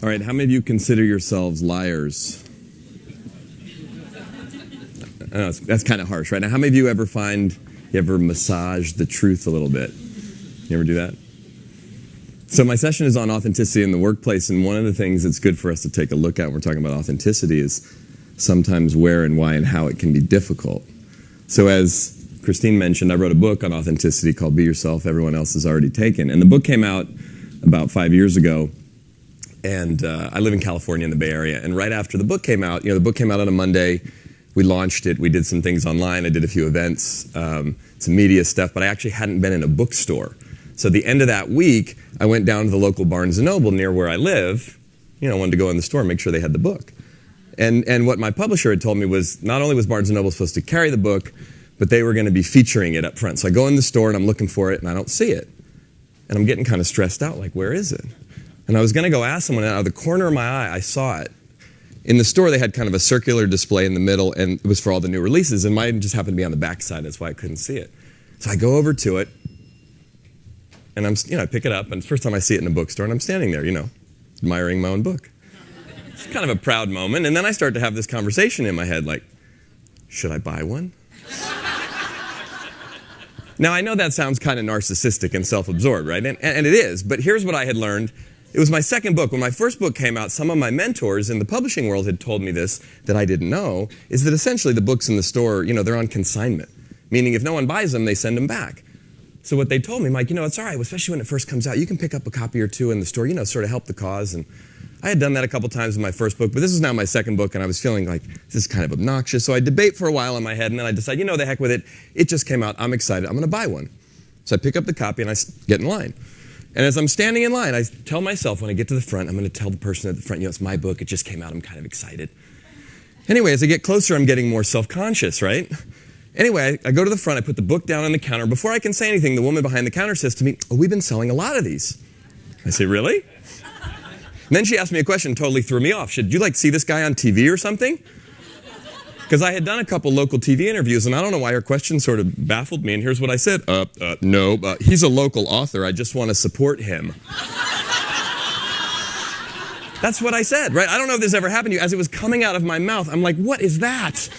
All right, how many of you consider yourselves liars? I know, that's kind of harsh, right? Now, how many of you ever massage the truth a little bit? You ever do that? So my session is on authenticity in the workplace, and one of the things that's good for us to take a look at when we're talking about authenticity is sometimes where and why and how it can be difficult. So as Christine mentioned, I wrote a book on authenticity called Be Yourself, Everyone Else Is Already Taken. And the book came out about 5 years ago, and I live in California in the Bay Area. And right after the book came out, the book came out on a Monday. We launched it. We did some things online. I did a few events, some media stuff, but I actually hadn't been in a bookstore. So at the end of that week, I went down to the local Barnes & Noble near where I live. Wanted to go in the store and make sure they had the book. And what my publisher had told me was not only was Barnes & Noble supposed to carry the book, but they were going to be featuring it up front. So I go in the store and I'm looking for it and I don't see it. And I'm getting kind of stressed out, like, where is it? And I was going to go ask someone, and out of the corner of my eye, I saw it. In the store, they had kind of a circular display in the middle, and it was for all the new releases, and mine just happened to be on the back side. That's why I couldn't see it. So I go over to it, and I pick it up, and it's the first time I see it in a bookstore, and I'm standing there, admiring my own book. It's kind of a proud moment, and then I start to have this conversation in my head, like, should I buy one? Now, I know that sounds kind of narcissistic and self-absorbed, right? And it is, but here's what I had learned. It was my second book. When my first book came out, some of my mentors in the publishing world had told me this that I didn't know, is that essentially the books in the store, they're on consignment. Meaning if no one buys them, they send them back. So what they told me, Mike, it's all right, especially when it first comes out. You can pick up a copy or two in the store, sort of help the cause. And I had done that a couple times in my first book, but this is now my second book, and I was feeling like this is kind of obnoxious. So I debate for a while in my head, and then I decide, the heck with it. It just came out. I'm excited. I'm going to buy one. So I pick up the copy, and I get in line. And as I'm standing in line, I tell myself when I get to the front, I'm going to tell the person at the front, it's my book. It just came out. I'm kind of excited. Anyway, as I get closer, I'm getting more self-conscious, right? Anyway, I go to the front. I put the book down on the counter. Before I can say anything, the woman behind the counter says to me, "Oh, we've been selling a lot of these." I say, "Really?" And then she asked me a question, totally threw me off. Should you see this guy on TV or something? Because I had done a couple local TV interviews, and I don't know why her question sort of baffled me. And here's what I said. No, he's a local author. I just want to support him. That's what I said, right? I don't know if this ever happened to you. As it was coming out of my mouth, I'm like, what is that?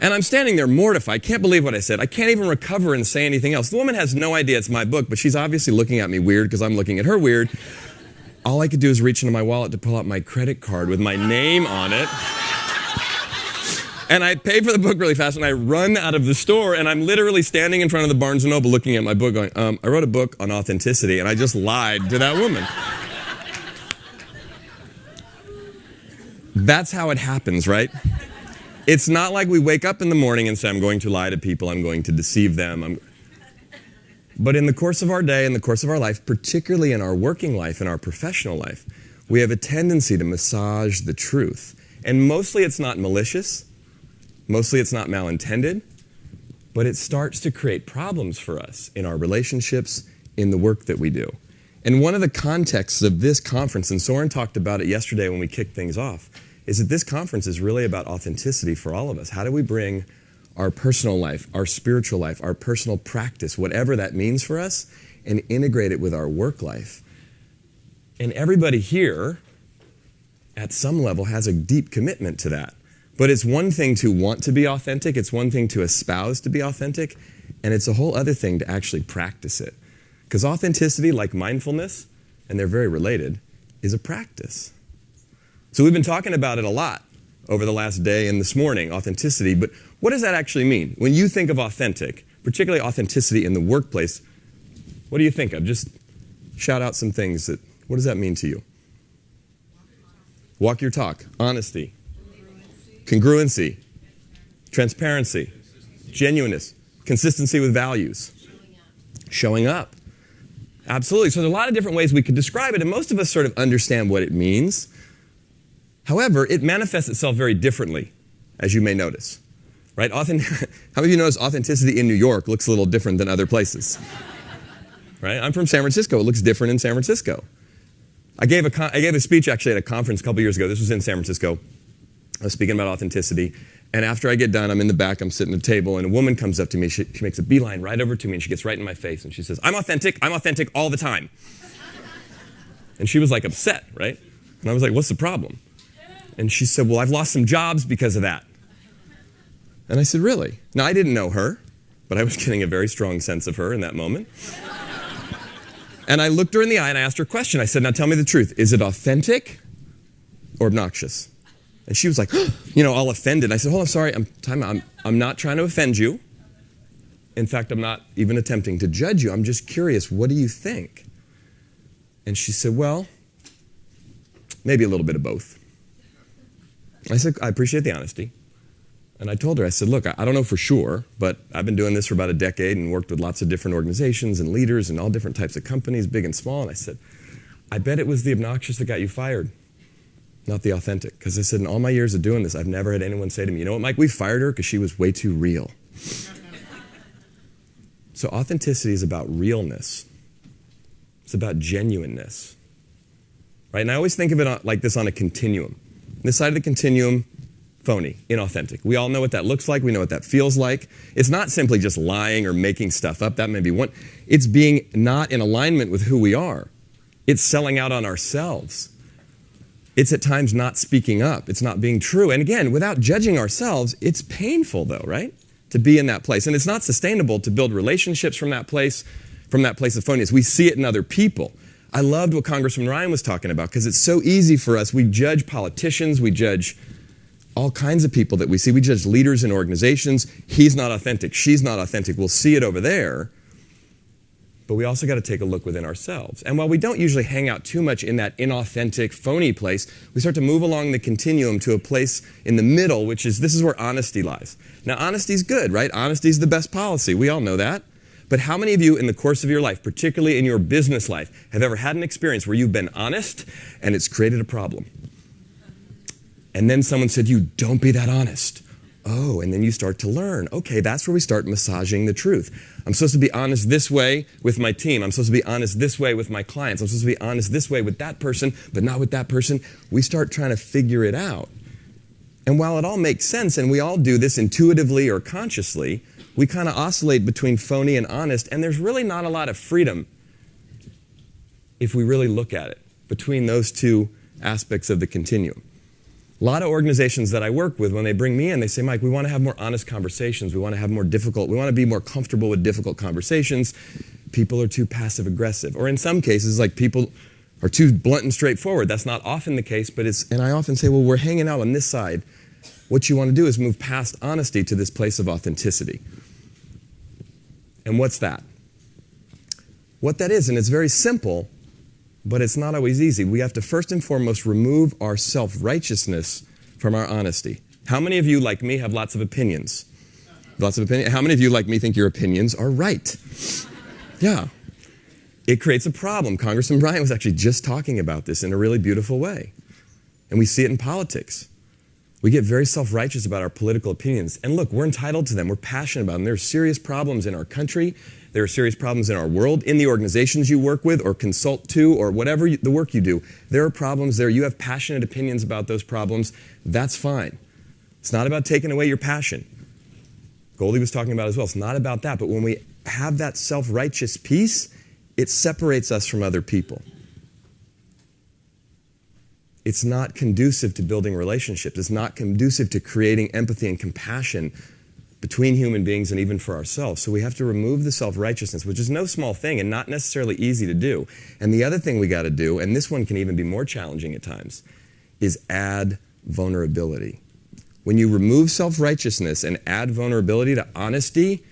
And I'm standing there mortified. I can't believe what I said. I can't even recover and say anything else. The woman has no idea it's my book, but she's obviously looking at me weird because I'm looking at her weird. All I could do is reach into my wallet to pull out my credit card with my name on it. And I pay for the book really fast, and I run out of the store, and I'm literally standing in front of the Barnes & Noble looking at my book going, I wrote a book on authenticity, and I just lied to that woman. That's how it happens, right? It's not like we wake up in the morning and say, I'm going to lie to people, I'm going to deceive them. But in the course of our day, in the course of our life, particularly in our working life, in our professional life, we have a tendency to massage the truth. And mostly it's not malicious. Mostly it's not malintended. But it starts to create problems for us in our relationships, in the work that we do. And one of the contexts of this conference, and Soren talked about it yesterday when we kicked things off, is that this conference is really about authenticity for all of us. How do we bring our personal life, our spiritual life, our personal practice, whatever that means for us, and integrate it with our work life? And everybody here, at some level, has a deep commitment to that. But it's one thing to want to be authentic, it's one thing to espouse to be authentic, and it's a whole other thing to actually practice it. Because authenticity, like mindfulness, and they're very related, is a practice. So we've been talking about it a lot over the last day and this morning, authenticity, but what does that actually mean? When you think of authentic, particularly authenticity in the workplace, what do you think of? Just shout out some things what does that mean to you? Walk your talk, honesty, congruency, transparency, genuineness, consistency with values, showing up. Absolutely. So there's a lot of different ways we could describe it, and most of us sort of understand what it means. However, it manifests itself very differently, as you may notice. Right? How many of you notice authenticity in New York looks a little different than other places? Right? I'm from San Francisco. It looks different in San Francisco. I gave a speech actually at a conference a couple years ago. This was in San Francisco. I was speaking about authenticity. And after I get done, I'm in the back, I'm sitting at a table, and a woman comes up to me. She makes a beeline right over to me, and she gets right in my face, and she says, I'm authentic all the time. And she was like upset, right? And I was like, what's the problem? And she said, well, I've lost some jobs because of that. And I said, really? Now, I didn't know her, but I was getting a very strong sense of her in that moment. And I looked her in the eye and I asked her a question. I said, now tell me the truth. Is it authentic or obnoxious? And she was like, all offended. I said, hold on, sorry, I'm not trying to offend you. In fact, I'm not even attempting to judge you. I'm just curious, what do you think? And she said, well, maybe a little bit of both. I said, I appreciate the honesty. And I told her, I said, look, I don't know for sure, but I've been doing this for about a decade and worked with lots of different organizations and leaders and all different types of companies, big and small. And I said, I bet it was the obnoxious that got you fired, not the authentic. Because I said, in all my years of doing this, I've never had anyone say to me, you know what, Mike, we fired her because she was way too real. So authenticity is about realness. It's about genuineness. Right? And I always think of it like this on a continuum. This side of the continuum, phony, inauthentic. We all know what that looks like. We know what that feels like. It's not simply just lying or making stuff up. That may be one. It's being not in alignment with who we are. It's selling out on ourselves. It's at times not speaking up. It's not being true. And again, without judging ourselves, it's painful though, right? To be in that place. And it's not sustainable to build relationships from that place of phoniness. We see it in other people. I loved what Congressman Ryan was talking about because it's so easy for us. We judge politicians. We judge all kinds of people that we see. We judge leaders in organizations. He's not authentic. She's not authentic. We'll see it over there. But we also got to take a look within ourselves. And while we don't usually hang out too much in that inauthentic, phony place, we start to move along the continuum to a place in the middle, which is, this is where honesty lies. Now, honesty is good, right? Honesty is the best policy. We all know that. But how many of you in the course of your life, particularly in your business life, have ever had an experience where you've been honest and it's created a problem? And then someone said, you don't be that honest. Oh, and then you start to learn. Okay, that's where we start massaging the truth. I'm supposed to be honest this way with my team. I'm supposed to be honest this way with my clients. I'm supposed to be honest this way with that person, but not with that person. We start trying to figure it out. And while it all makes sense, and we all do this intuitively or consciously, we kind of oscillate between phony and honest, and there's really not a lot of freedom if we really look at it between those two aspects of the continuum. A lot of organizations that I work with, when they bring me in, they say, Mike, we want to have more honest conversations. We want to have more difficult, we want to be more comfortable with difficult conversations. People are too passive aggressive. Or in some cases, like people are too blunt and straightforward. That's not often the case, but and I often say, well, we're hanging out on this side. What you want to do is move past honesty to this place of authenticity. And what's that? What that is, and it's very simple, but it's not always easy. We have to first and foremost remove our self-righteousness from our honesty. How many of you, like me, have lots of opinions? Lots of opinions? How many of you, like me, think your opinions are right? Yeah. It creates a problem. Congressman Ryan was actually just talking about this in a really beautiful way. And we see it in politics. We get very self-righteous about our political opinions. And look, we're entitled to them. We're passionate about them. There are serious problems in our country. There are serious problems in our world, in the organizations you work with or consult to or whatever the work you do. There are problems there. You have passionate opinions about those problems. That's fine. It's not about taking away your passion. Goldie was talking about it as well. It's not about that. But when we have that self-righteous piece, it separates us from other people. It's not conducive to building relationships. It's not conducive to creating empathy and compassion between human beings and even for ourselves. So we have to remove the self-righteousness, which is no small thing and not necessarily easy to do. And the other thing we got to do, and this one can even be more challenging at times, is add vulnerability. When you remove self-righteousness and add vulnerability to honesty,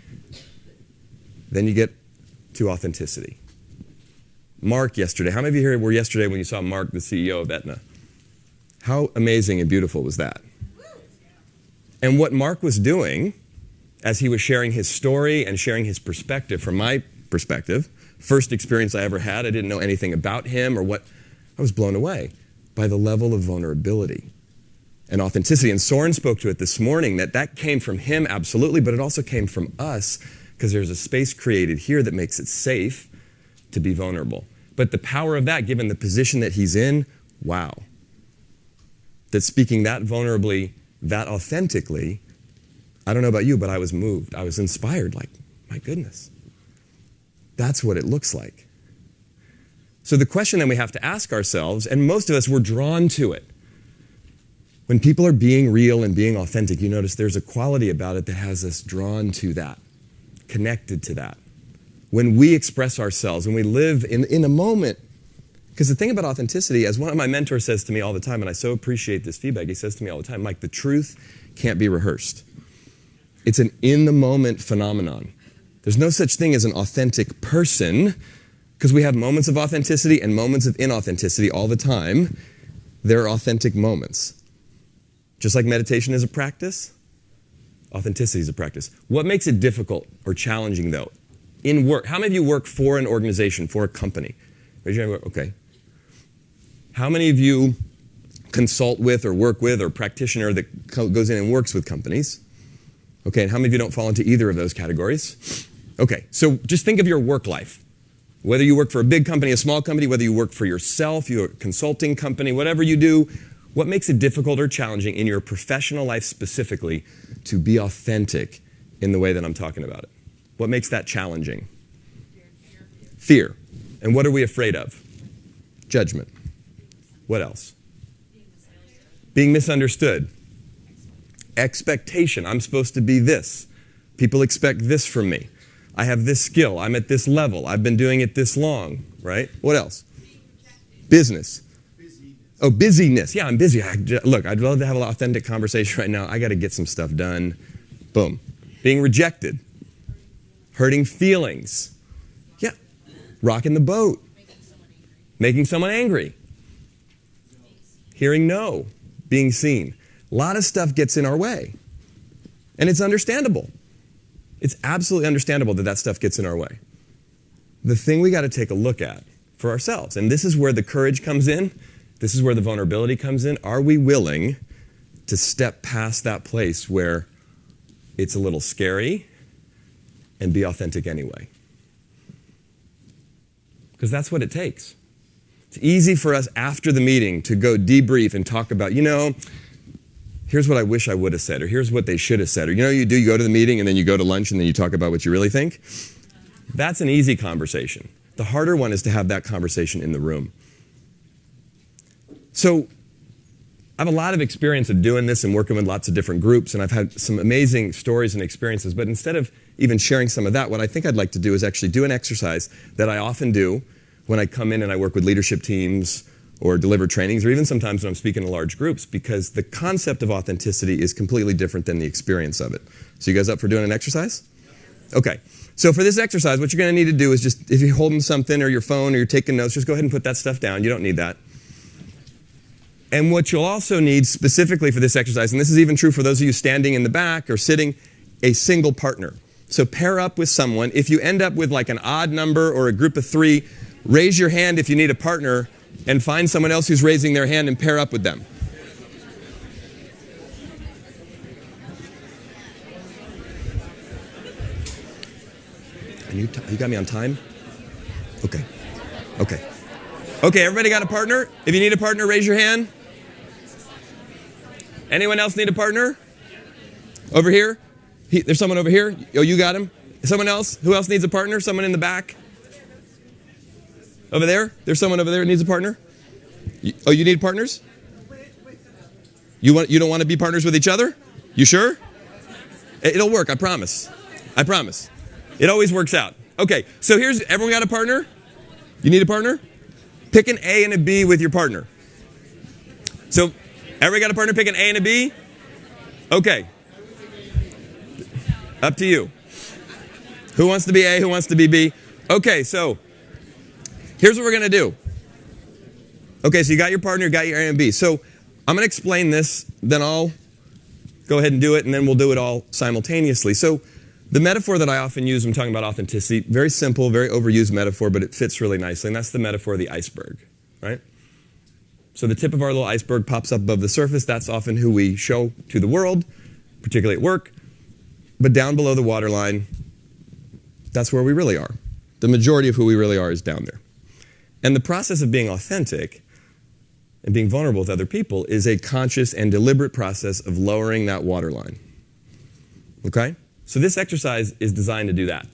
then you get to authenticity. Mark yesterday. How many of you here were yesterday when you saw Mark, the CEO of Aetna? How amazing and beautiful was that? And what Mark was doing, as he was sharing his story and sharing his perspective, from my perspective, first experience I ever had, I didn't know anything about him or what, I was blown away by the level of vulnerability and authenticity. And Soren spoke to it this morning, that came from him, absolutely, but it also came from us, because there's a space created here that makes it safe to be vulnerable. But the power of that, given the position that he's in, wow. That speaking that vulnerably, that authentically, I don't know about you, but I was moved. I was inspired, like, my goodness. That's what it looks like. So the question then we have to ask ourselves, and most of us, we're drawn to it. When people are being real and being authentic, you notice there's a quality about it that has us drawn to that, connected to that. When we express ourselves, when we live in a moment, because the thing about authenticity, as one of my mentors says to me all the time, and I so appreciate this feedback, he says to me all the time, Mike, the truth can't be rehearsed. It's an in-the-moment phenomenon. There's no such thing as an authentic person, because we have moments of authenticity and moments of inauthenticity all the time. There are authentic moments. Just like meditation is a practice, authenticity is a practice. What makes it difficult or challenging, though? In work, how many of you work for an organization, for a company? Raise your hand. Okay. How many of you consult with or work with or practitioner that goes in and works with companies? Okay, and how many of you don't fall into either of those categories? Okay, so just think of your work life. Whether you work for a big company, a small company, whether you work for yourself, your consulting company, whatever you do, what makes it difficult or challenging in your professional life specifically to be authentic in the way that I'm talking about it? What makes that challenging? Fear. And what are we afraid of? Judgment. What else? Being misunderstood. Expectation. I'm supposed to be this. People expect this from me. I have this skill. I'm at this level. I've been doing it this long, right? What else? Business. Oh, busyness. Yeah, I'm busy. Look, I'd love to have an authentic conversation right now. I got to get some stuff done. Boom. Being rejected. Hurting feelings. Yeah. Rocking the boat. Making someone angry. Hearing no. Being seen. A lot of stuff gets in our way. And it's understandable. It's absolutely understandable that that stuff gets in our way. The thing we got to take a look at for ourselves, and this is where the courage comes in, this is where the vulnerability comes in. Are we willing to step past that place where it's a little scary and be authentic anyway? Because that's what it takes. It's easy for us after the meeting to go debrief and talk about, here's what I wish I would have said, or here's what they should have said, or you go to the meeting and then you go to lunch and then you talk about what you really think. That's an easy conversation. The harder one is to have that conversation in the room. So I have a lot of experience of doing this and working with lots of different groups, and I've had some amazing stories and experiences, but instead of even sharing some of that, what I think I'd like to do is actually do an exercise that I often do when I come in and I work with leadership teams or deliver trainings, or even sometimes when I'm speaking to large groups, because the concept of authenticity is completely different than the experience of it. So you guys up for doing an exercise? Okay. So for this exercise, what you're going to need to do is just, if you're holding something or your phone or you're taking notes, just go ahead and put that stuff down. You don't need that. And what you'll also need specifically for this exercise, and this is even true for those of you standing in the back or sitting, a single partner. So pair up with someone. If you end up with like an odd number or a group of 3, raise your hand if you need a partner, and find someone else who's raising their hand and pair up with them. And you got me on time? Okay. Okay, everybody got a partner? If you need a partner, raise your hand. Anyone else need a partner? Over here? There's someone over here. Oh, you got him? Someone else? Who else needs a partner? Someone in the back? Over there? There's someone over there that needs a partner? You need partners? You don't want to be partners with each other? You sure? It'll work, I promise. I promise. It always works out. Okay, so everyone got a partner? You need a partner? Pick an A and a B with your partner. So, everybody got a partner? Pick an A and a B? Okay. Up to you. Who wants to be A? Who wants to be B? Okay, so here's what we're going to do. Okay, so you got your partner, you got your A and B. So I'm going to explain this, then I'll go ahead and do it, and then we'll do it all simultaneously. So the metaphor that I often use when talking about authenticity, very simple, very overused metaphor, but it fits really nicely, and that's the metaphor of the iceberg, right? So the tip of our little iceberg pops up above the surface. That's often who we show to the world, particularly at work. But down below the waterline, that's where we really are. The majority of who we really are is down there. And the process of being authentic and being vulnerable with other people is a conscious and deliberate process of lowering that waterline. Okay? So this exercise is designed to do that.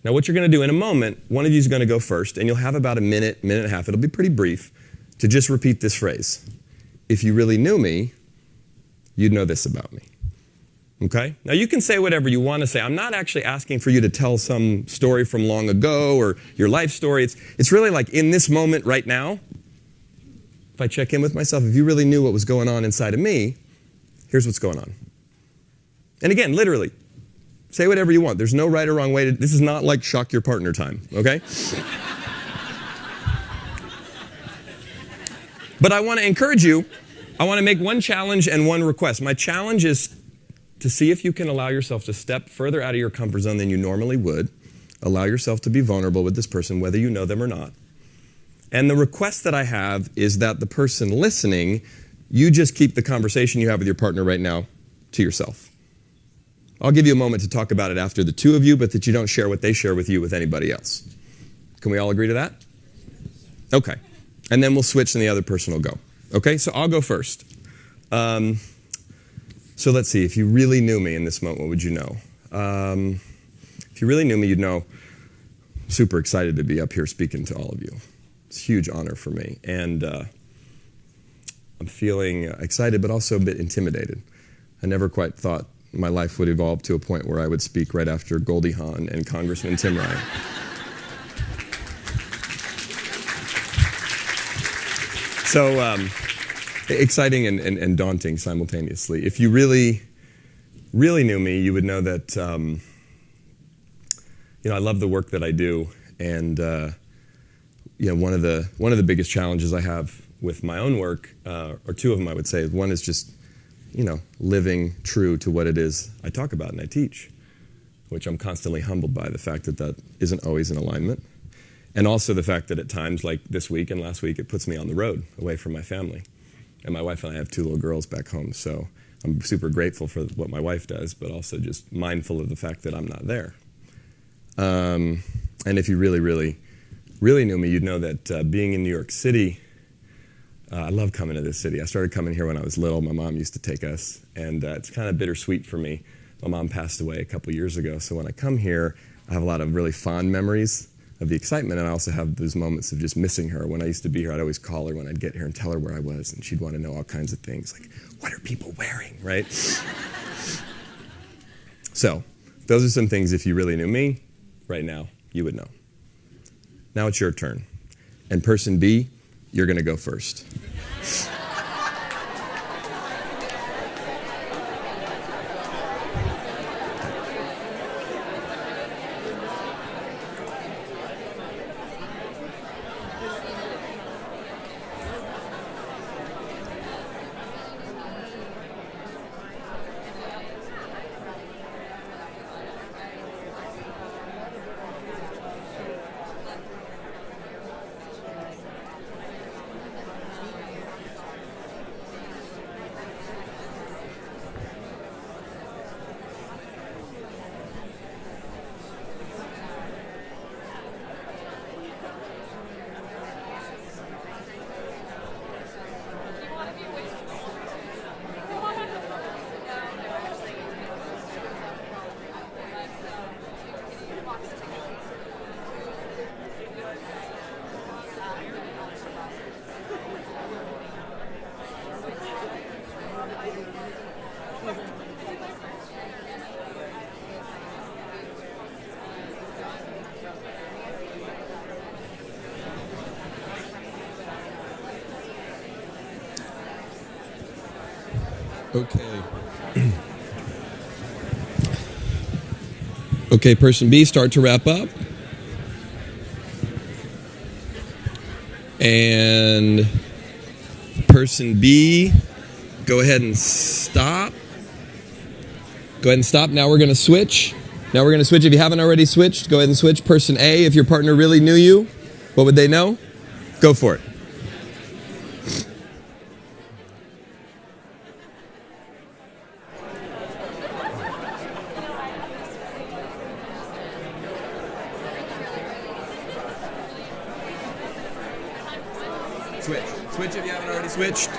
Now what you're going to do in a moment, one of you is going to go first, and you'll have about a minute, minute and a half, it'll be pretty brief, to just repeat this phrase. If you really knew me, you'd know this about me. Okay? Now you can say whatever you want to say. I'm not actually asking for you to tell some story from long ago or your life story. It's really like in this moment right now, if I check in with myself, if you really knew what was going on inside of me, here's what's going on. And again, literally, say whatever you want. There's no right or wrong way. This is not like shock your partner time, okay? But I want to encourage you. I want to make one challenge and one request. My challenge is to see if you can allow yourself to step further out of your comfort zone than you normally would. Allow yourself to be vulnerable with this person, whether you know them or not. And the request that I have is that the person listening, you just keep the conversation you have with your partner right now to yourself. I'll give you a moment to talk about it after the two of you, but that you don't share what they share with you with anybody else. Can we all agree to that? Okay. And then we'll switch and the other person will go. Okay, so I'll go first. So let's see, if you really knew me in this moment, what would you know? If you really knew me, you'd know I'm super excited to be up here speaking to all of you. It's a huge honor for me. And I'm feeling excited, but also a bit intimidated. I never quite thought my life would evolve to a point where I would speak right after Goldie Hawn and Congressman Tim Ryan. So exciting and daunting simultaneously. If you really, really knew me, you would know that I love the work that I do, and one of the biggest challenges I have with my own work, or two of them I would say, one is just living true to what it is I talk about and I teach, which I'm constantly humbled by the fact that that isn't always in alignment. And also the fact that at times, like this week and last week, it puts me on the road, away from my family. And my wife and I have 2 little girls back home, so I'm super grateful for what my wife does, but also just mindful of the fact that I'm not there. And if you really, really, really knew me, you'd know that being in New York City, I love coming to this city. I started coming here when I was little. My mom used to take us, and it's kind of bittersweet for me. My mom passed away a couple years ago, so when I come here, I have a lot of really fond memories of the excitement, and I also have those moments of just missing her. When I used to be here, I'd always call her when I'd get here and tell her where I was, and she'd want to know all kinds of things, like, what are people wearing, right? So, those are some things, if you really knew me, right now, you would know. Now it's your turn. And person B, you're going to go first. Okay. Okay, person B, start to wrap up. And person B, go ahead and stop. Go ahead and stop. Now we're going to switch. If you haven't already switched, go ahead and switch. Person A, if your partner really knew you, what would they know? Go for it. Switch if you haven't already switched.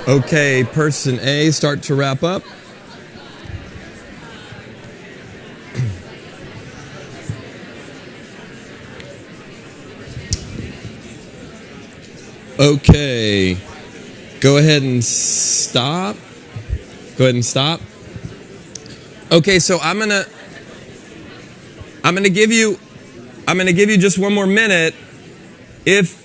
Okay, person A, start to wrap up. Okay, go ahead and stop. Go ahead and stop. Okay, so I'm gonna give you just one more minute. If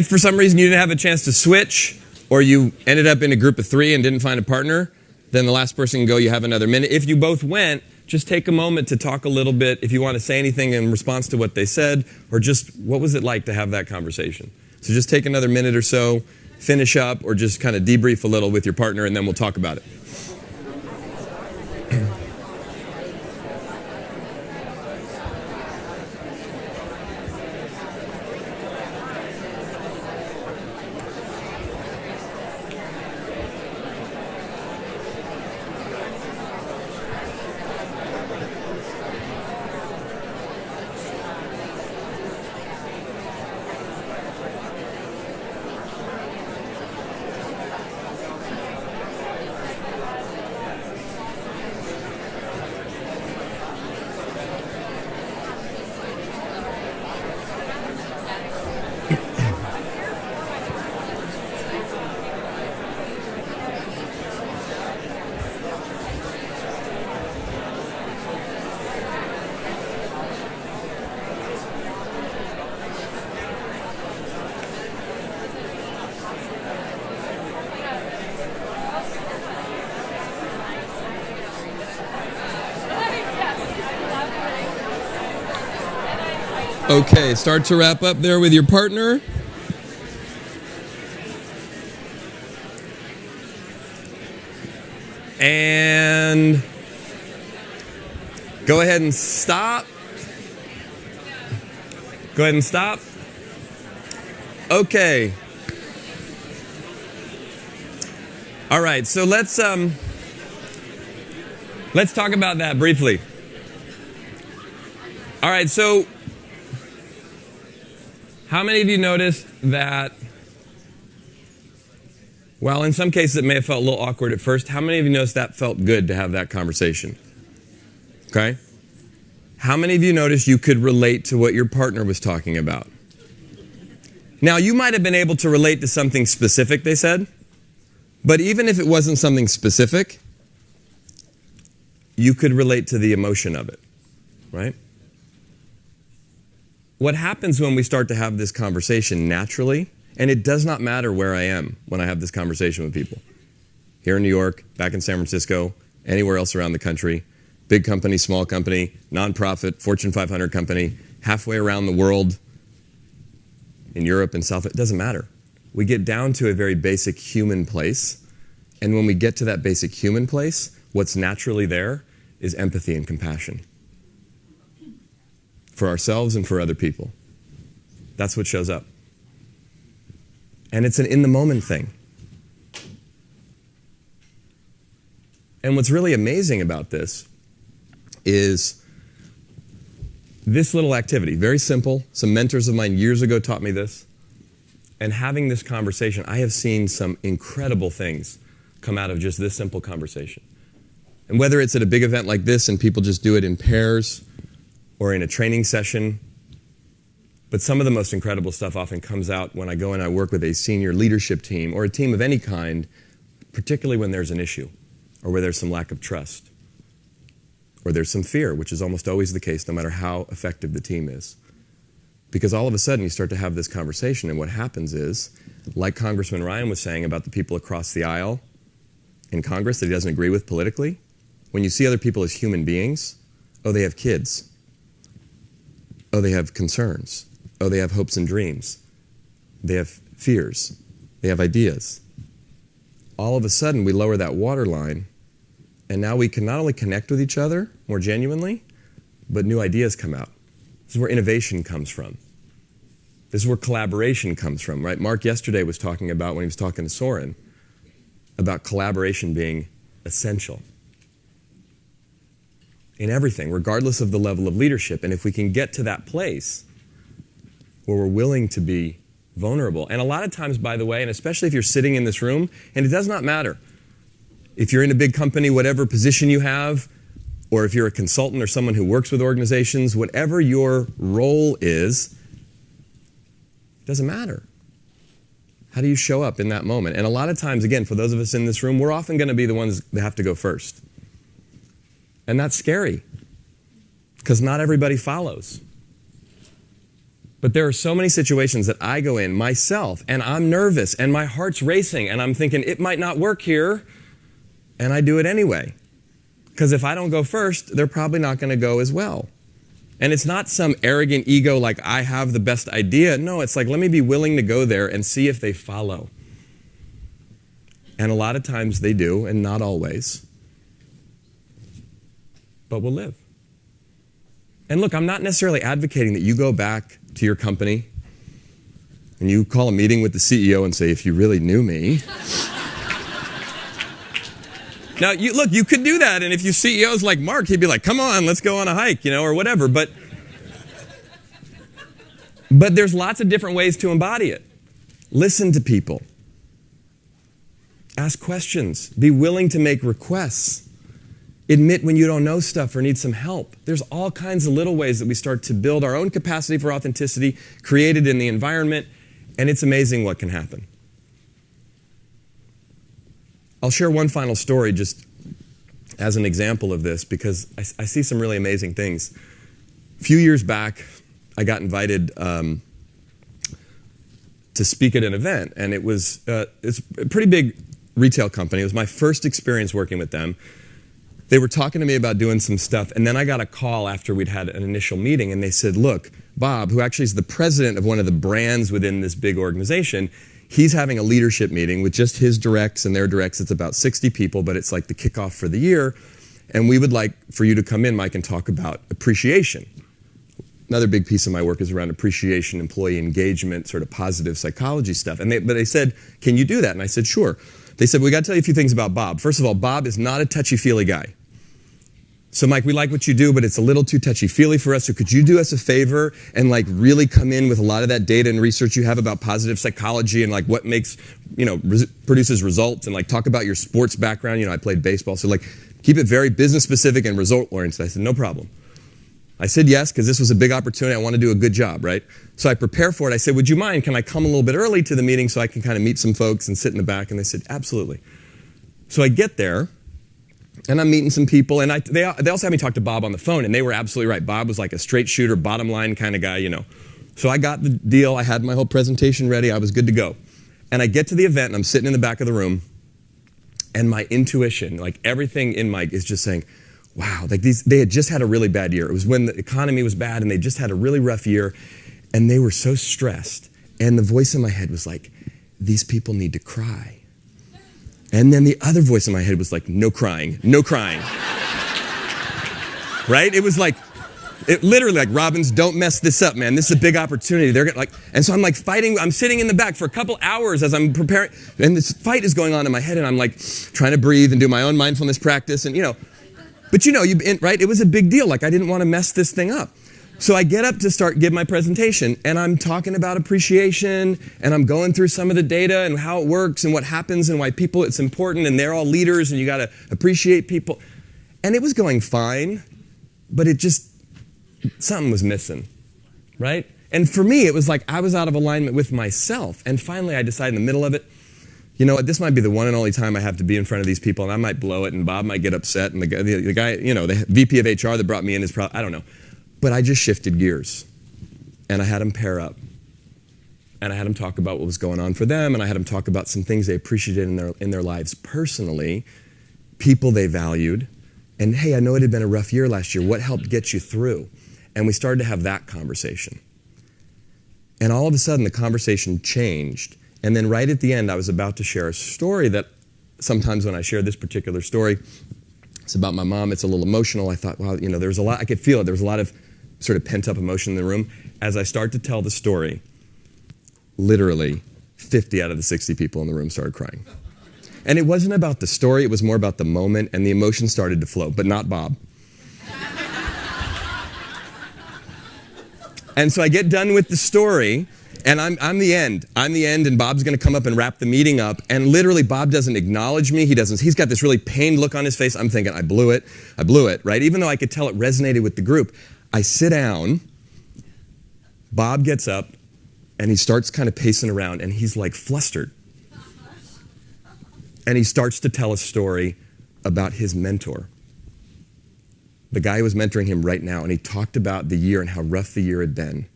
for some reason you didn't have a chance to switch, or you ended up in a group of 3 and didn't find a partner, then the last person can go. You have another minute. If you both went, just take a moment to talk a little bit. If you want to say anything in response to what they said, or just what was it like to have that conversation. So just take another minute or so, finish up, or just kind of debrief a little with your partner, and then we'll talk about it. Okay, start to wrap up there with your partner. And go ahead and stop. Go ahead and stop. Okay. All right, so let's talk about that briefly. All right, so how many of you noticed that, while in some cases it may have felt a little awkward at first, how many of you noticed that felt good to have that conversation? Okay? How many of you noticed you could relate to what your partner was talking about? Now, you might have been able to relate to something specific they said, but even if it wasn't something specific, you could relate to the emotion of it, right? What happens when we start to have this conversation naturally, and it does not matter where I am when I have this conversation with people. Here in New York, back in San Francisco, anywhere else around the country, big company, small company, nonprofit, Fortune 500 company, halfway around the world, in Europe and South, it doesn't matter. We get down to a very basic human place, and when we get to that basic human place, what's naturally there is empathy and compassion. For ourselves and for other people. That's what shows up. And it's an in-the-moment thing. And what's really amazing about this is this little activity, very simple. Some mentors of mine years ago taught me this. And having this conversation, I have seen some incredible things come out of just this simple conversation. And whether it's at a big event like this and people just do it in pairs, or in a training session. But some of the most incredible stuff often comes out when I go and I work with a senior leadership team or a team of any kind, particularly when there's an issue or where there's some lack of trust or there's some fear, which is almost always the case no matter how effective the team is. Because all of a sudden you start to have this conversation, and what happens is, like Congressman Ryan was saying about the people across the aisle in Congress that he doesn't agree with politically, when you see other people as human beings, oh, they have kids. Oh, they have concerns. Oh, they have hopes and dreams. They have fears. They have ideas. All of a sudden, we lower that waterline, and now we can not only connect with each other more genuinely, but new ideas come out. This is where innovation comes from. This is where collaboration comes from, right? Mark yesterday was talking about, when he was talking to Soren, about collaboration being essential in everything, regardless of the level of leadership. And if we can get to that place where we're willing to be vulnerable. And a lot of times, by the way, and especially if you're sitting in this room, and it does not matter if you're in a big company, whatever position you have, or if you're a consultant or someone who works with organizations, whatever your role is, it doesn't matter. How do you show up in that moment? And a lot of times, again, for those of us in this room, we're often going to be the ones that have to go first. And that's scary, because not everybody follows. But there are so many situations that I go in myself, and I'm nervous, and my heart's racing, and I'm thinking, it might not work here, and I do it anyway. Because if I don't go first, they're probably not going to go as well. And it's not some arrogant ego like I have the best idea. No, it's like, let me be willing to go there and see if they follow. And a lot of times they do, and not always. But we'll live. And look, I'm not necessarily advocating that you go back to your company and you call a meeting with the CEO and say, if you really knew me. Now, you could do that, and if you CEOs like Mark, he'd be like, come on, let's go on a hike, or whatever. But there's lots of different ways to embody it. Listen to people. Ask questions. Be willing to make requests. Admit when you don't know stuff or need some help. There's all kinds of little ways that we start to build our own capacity for authenticity, created in the environment, and it's amazing what can happen. I'll share one final story just as an example of this, because I see some really amazing things. A few years back, I got invited to speak at an event, and it's a pretty big retail company. It was my first experience working with them. They were talking to me about doing some stuff, and then I got a call after we'd had an initial meeting, and they said, look, Bob, who actually is the president of one of the brands within this big organization, he's having a leadership meeting with just his directs and their directs. It's about 60 people, but it's like the kickoff for the year. And we would like for you to come in, Mike, and talk about appreciation. Another big piece of my work is around appreciation, employee engagement, sort of positive psychology stuff. But they said, can you do that? And I said, sure. They said, we got to tell you a few things about Bob. First of all, Bob is not a touchy-feely guy. So, Mike, we like what you do, but it's a little too touchy-feely for us. So could you do us a favor and really come in with a lot of that data and research you have about positive psychology and what makes, produces results, and talk about your sports background. I played baseball, so keep it very business-specific and result-oriented. I said, no problem. I said yes, because this was a big opportunity. I want to do a good job, right? So I prepare for it. I said, would you mind? Can I come a little bit early to the meeting so I can kind of meet some folks and sit in the back? And they said, absolutely. So I get there. And I'm meeting some people, and they also had me talk to Bob on the phone, and they were absolutely right. Bob was like a straight shooter, bottom line kind of guy, So I got the deal. I had my whole presentation ready. I was good to go. And I get to the event, and I'm sitting in the back of the room, and my intuition, everything in Mike is just saying, wow, they had just had a really bad year. It was when the economy was bad, and they just had a really rough year, and they were so stressed. And the voice in my head was like, these people need to cry. And then the other voice in my head was like, no crying, no crying. Right? It was literally Robbins, don't mess this up, man. This is a big opportunity. They're gonna and so I'm fighting. I'm sitting in the back for a couple hours as I'm preparing, and this fight is going on in my head, and I'm trying to breathe and do my own mindfulness practice, and but right? It was a big deal. I didn't want to mess this thing up. So I get up to give my presentation, and I'm talking about appreciation, and I'm going through some of the data and how it works and what happens and why it's important, and they're all leaders, and you got to appreciate people. And it was going fine, but something was missing, right? And for me, it was I was out of alignment with myself. And finally, I decided in the middle of it, you know what, this might be the one and only time I have to be in front of these people, and I might blow it, and Bob might get upset, and the guy, the VP of HR that brought me in is probably, I don't know. But I just shifted gears, and I had them pair up, and I had them talk about what was going on for them, and I had them talk about some things they appreciated in their lives personally, people they valued, and hey, I know it had been a rough year last year. What helped get you through? And we started to have that conversation. And all of a sudden, the conversation changed, and then right at the end, I was about to share a story that sometimes when I share this particular story, it's about my mom. It's a little emotional. I thought, wow, there was a lot. I could feel it. There was a lot of sort of pent-up emotion in the room. As I start to tell the story, literally 50 out of the 60 people in the room started crying. And it wasn't about the story. It was more about the moment, and the emotion started to flow, but not Bob. And so I get done with the story, And I'm the end. I'm the end, and Bob's going to come up and wrap the meeting up. And literally, Bob doesn't acknowledge me. He's got this really pained look on his face. I'm thinking, I blew it, right? Even though I could tell it resonated with the group. I sit down. Bob gets up, and he starts kind of pacing around, and he's like flustered. And he starts to tell a story about his mentor. The guy who was mentoring him right now, and he talked about the year and how rough the year had been,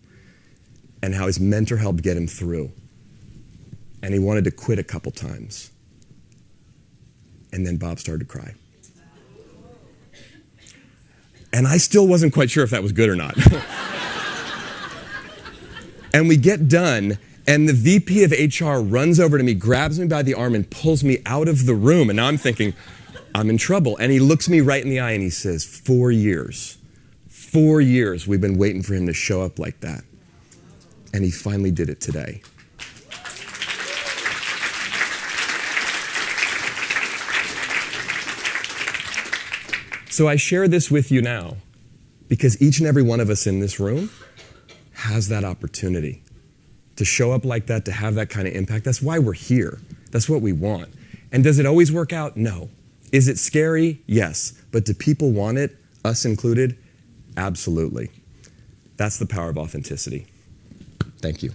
and how his mentor helped get him through. And he wanted to quit a couple times. And then Bob started to cry. And I still wasn't quite sure if that was good or not. And we get done, and the VP of HR runs over to me, grabs me by the arm, and pulls me out of the room. And now I'm thinking, I'm in trouble. And he looks me right in the eye, and he says, 4 years we've been waiting for him to show up like that. And he finally did it today. So I share this with you now because each and every one of us in this room has that opportunity to show up like that, to have that kind of impact. That's why we're here. That's what we want. And does it always work out? No. Is it scary? Yes. But do people want it, us included? Absolutely. That's the power of authenticity. Thank you.